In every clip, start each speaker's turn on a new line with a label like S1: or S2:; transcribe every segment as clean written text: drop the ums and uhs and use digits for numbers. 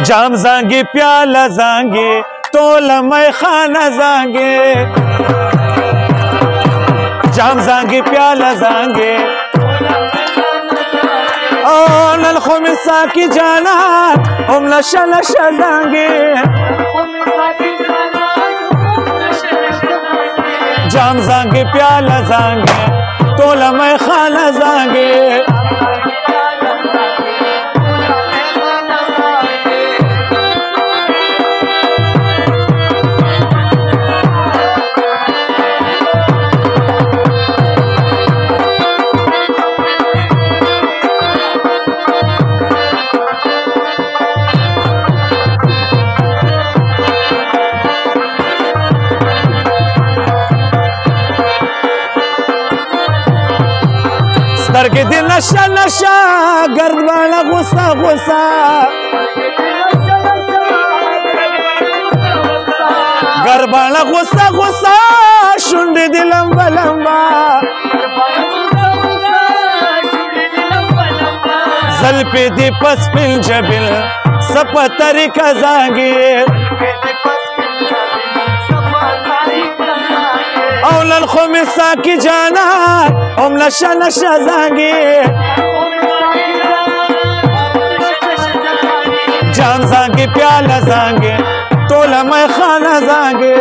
S1: جام زانگی پیاله زانگی طول میخانه زانگی جام زانگی پیاله زانگی نن خمسا کی جانات ام لشا لشا زانگی جام زانگی پیاله زانگی طول میخانه زانگی سترګې دې نشه نشه ګردباڼه غوسه غوسه ګردباڼه غوسه غوسه شونډې دې لمبه لمبه زلفې دې په سپین جبل څه په طریقه زانګې او نن خو مې ساقي جانان هم نشه نشه زانګې جام زانګې پیاله زانګې ټوله میخانه زانګې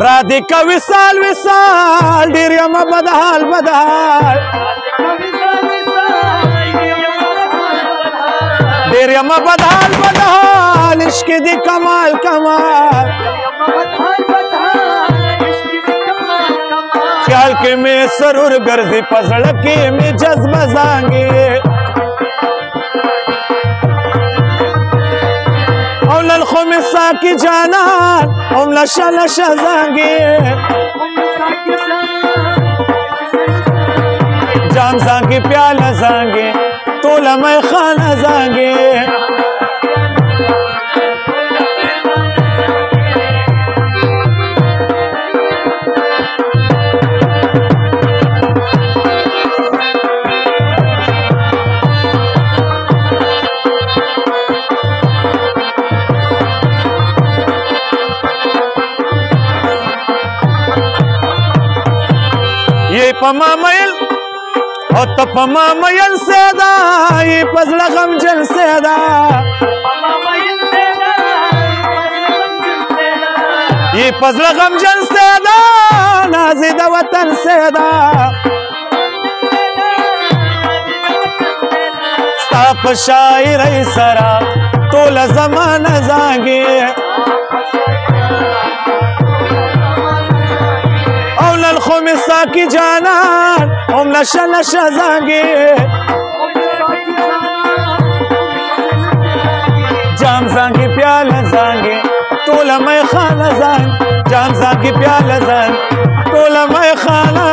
S1: رادیکا وصال وصال ډېر یم بدحال بدحال ډېر یم بدحال بدحال عشق دې کمال کمال خیال کې مې سرور ګرځي په زړه کې مې جذبه زانګې او نن خو مې ساقي جانان هم لشه لشه زانګې جام زانګې پیاله زانګې ټوله میخانه زانګې پما میل او ته پما میل سیدا ای پزړه غمجن سیدا ای پزړه غمجن سیدا نازي د وطن سیدا ستا په شاعرۍ سره ټوله زمانه زانګې خو مې ساقي جانان هم نشه نشه زانګې جام زانګې پیاله زانګې ټوله میخانه زانګ جام زانګې پیاله زانګ ټوله میخانه